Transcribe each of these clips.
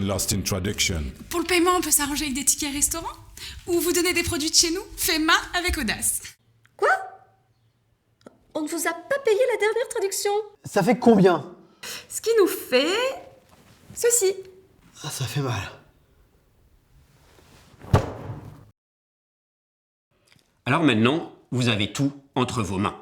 lost in traduction. Pour le paiement, on peut s'arranger avec des tickets restaurants ou vous donner des produits de chez nous, faits main avec audace. Quoi? On ne vous a pas payé la dernière traduction? Ça fait combien? Ce qui nous fait... ceci. Ah, ça fait mal. Alors maintenant, vous avez tout entre vos mains.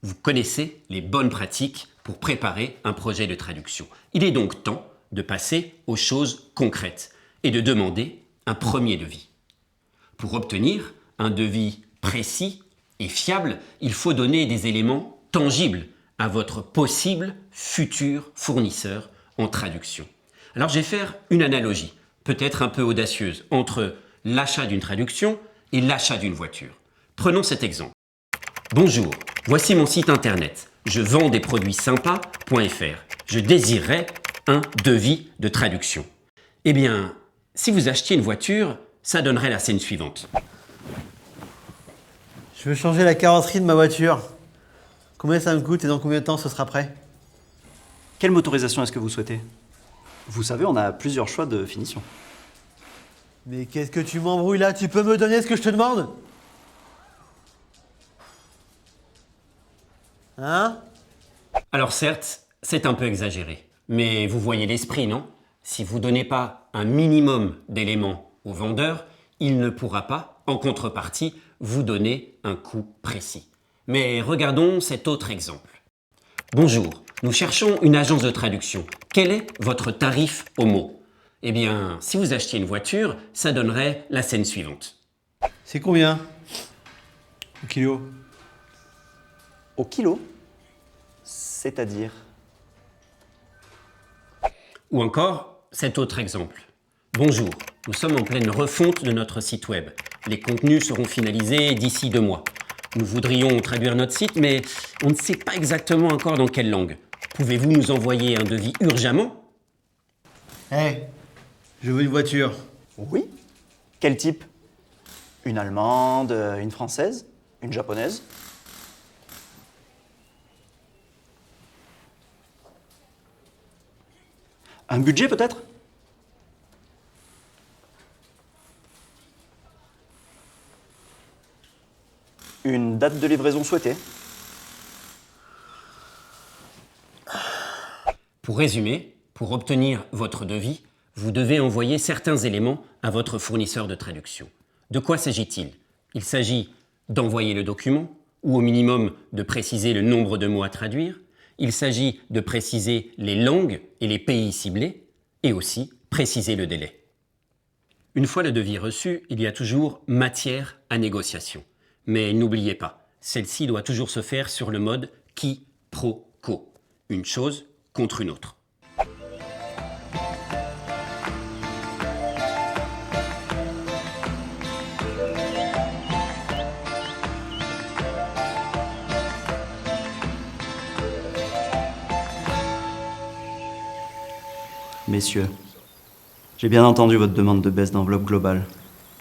Vous connaissez les bonnes pratiques pour préparer un projet de traduction. Il est donc temps de passer aux choses concrètes et de demander un premier devis. Pour obtenir un devis précis et fiable, il faut donner des éléments tangibles à votre possible futur fournisseur en traduction. Alors je vais faire une analogie, peut-être un peu audacieuse, entre l'achat d'une traduction et l'achat d'une voiture. Prenons cet exemple. Bonjour, voici mon site internet. Je vends des produits sympas.fr. Je désirerais un devis de traduction. Eh bien, si vous achetiez une voiture, ça donnerait la scène suivante. Je veux changer la carrosserie de ma voiture. Combien ça me coûte et dans combien de temps ce sera prêt? Quelle motorisation est-ce que vous souhaitez? Vous savez, on a plusieurs choix de finition. Mais qu'est-ce que tu m'embrouilles là? Tu peux me donner ce que je te demande? Hein? Alors certes, c'est un peu exagéré, mais vous voyez l'esprit, non? Si vous ne donnez pas un minimum d'éléments au vendeur, il ne pourra pas, en contrepartie, vous donner un coût précis. Mais regardons cet autre exemple. Bonjour, nous cherchons une agence de traduction. Quel est votre tarif au mot? Eh bien, si vous achetiez une voiture, ça donnerait la scène suivante. C'est combien? Au kilo? Au kilo? C'est-à-dire? Ou encore, cet autre exemple. Bonjour, nous sommes en pleine refonte de notre site web. Les contenus seront finalisés d'ici 2 mois. Nous voudrions traduire notre site, mais on ne sait pas exactement encore dans quelle langue. Pouvez-vous nous envoyer un devis urgemment? Hé, je veux une voiture. Oui. Quel type? Une allemande, une française, une japonaise? Un budget peut-être? Une date de livraison souhaitée? Pour résumer, pour obtenir votre devis, vous devez envoyer certains éléments à votre fournisseur de traduction. De quoi s'agit-il? Il s'agit d'envoyer le document, ou au minimum de préciser le nombre de mots à traduire. Il s'agit de préciser les langues et les pays ciblés, et aussi préciser le délai. Une fois le devis reçu, il y a toujours matière à négociation. Mais n'oubliez pas, celle-ci doit toujours se faire sur le mode qui pro quo. Une chose contre une autre. Messieurs, j'ai bien entendu votre demande de baisse d'enveloppe globale,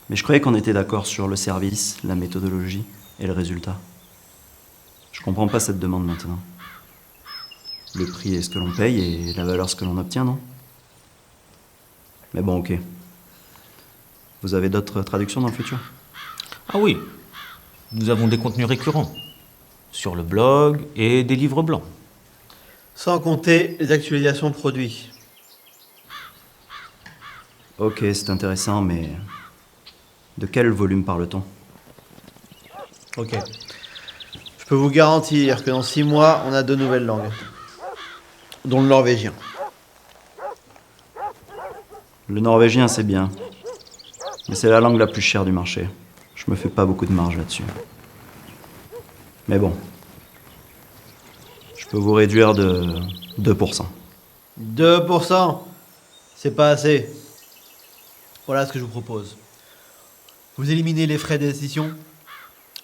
mais je croyais qu'on était d'accord sur le service, la méthodologie et le résultat. Je comprends pas cette demande maintenant. Le prix est ce que l'on paye et la valeur ce que l'on obtient, non? Mais bon, ok. Vous avez d'autres traductions dans le futur? Ah oui, nous avons des contenus récurrents, sur le blog et des livres blancs. Sans compter les actualisations produits. Ok, c'est intéressant, mais de quel volume parle-t-on? Ok. Je peux vous garantir que dans 6 mois, on a 2 nouvelles langues. Dont le norvégien. Le norvégien, c'est bien. Mais c'est la langue la plus chère du marché. Je me fais pas beaucoup de marge là-dessus. Mais bon. Je peux vous réduire de 2%. 2%? C'est pas assez. Voilà ce que je vous propose. Vous éliminez les frais d'édition,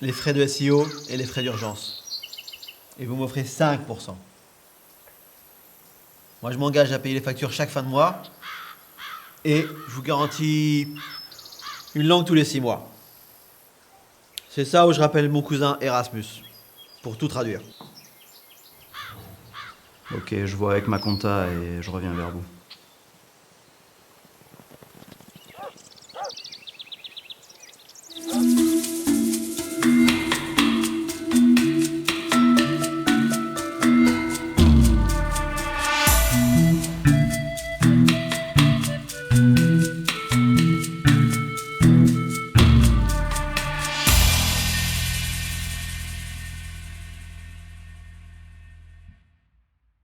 les frais de SEO et les frais d'urgence. Et vous m'offrez 5%. Moi, je m'engage à payer les factures chaque fin de mois. Et je vous garantis une langue tous les 6 mois. C'est ça où je rappelle mon cousin Erasmus. Pour tout traduire. Ok, je vois avec ma compta et je reviens vers vous.